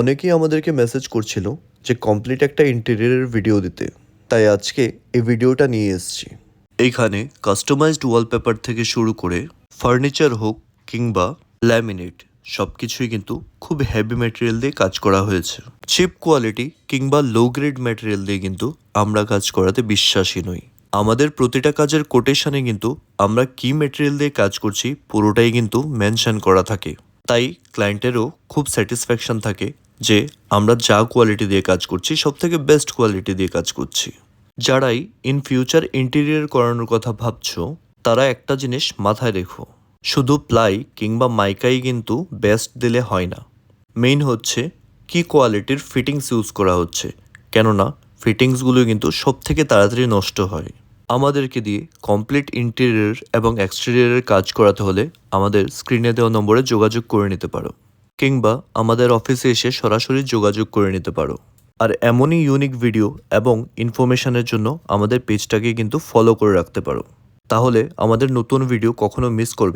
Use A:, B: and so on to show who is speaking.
A: অনেকেই আমাদেরকে মেসেজ করছিল যে কমপ্লিট একটা ইন্টেরিয়রের ভিডিও দিতে, তাই আজকে এই ভিডিওটা নিয়ে এসেছি। এইখানে কাস্টমাইজড ওয়ালপেপার থেকে শুরু করে ফার্নিচার হোক কিংবা ল্যামিনেট সব কিছুই কিন্তু খুব হেভি ম্যাটেরিয়াল দিয়ে কাজ করা হয়েছে। চিপ কোয়ালিটি কিংবা লো গ্রেড ম্যাটেরিয়াল দিয়ে কিন্তু আমরা কাজ করাতে বিশ্বাসী নই। আমাদের প্রতিটা কাজের কোটেশনে কিন্তু আমরা কি ম্যাটেরিয়াল দিয়ে কাজ করছি পুরোটাই কিন্তু মেনশন করা থাকে। তাই ক্লায়েন্টেরও খুব স্যাটিসফ্যাকশন থাকে যে আমরা যা কোয়ালিটি দিয়ে কাজ করছি সব থেকে বেস্ট কোয়ালিটি দিয়ে কাজ করছি। যারাই ইন ফিউচার ইন্টেরিয়র করানোর কথা ভাবছো তারা একটা জিনিস মাথায় রেখো, শুধু প্লাই কিংবা মাইকাই কিন্তু বেস্ট দিলে হয় না। মেইন হচ্ছে কি কোয়ালিটির ফিটিংস ইউজ করা হচ্ছে, কেননা ফিটিংসগুলো কিন্তু সব থেকে তাড়াতাড়ি নষ্ট হয়। আমাদেরকে দিয়ে কমপ্লিট ইন্টেরিয়র এবং এক্সটেরিয়রের কাজ করাতে হলে আমাদের স্ক্রিনে দেওয়া নম্বরে যোগাযোগ করে নিতে পারো, কিংবা আমাদের অফিসে এসে সরাসরি যোগাযোগ করে নিতে পারো। আর এমনই ইউনিক ভিডিও এবং ইনফরমেশনের জন্য আমাদের পেজটাকে কিন্তু ফলো করে রাখতে পারো, তাহলে আমাদের নতুন ভিডিও কখনো মিস করবে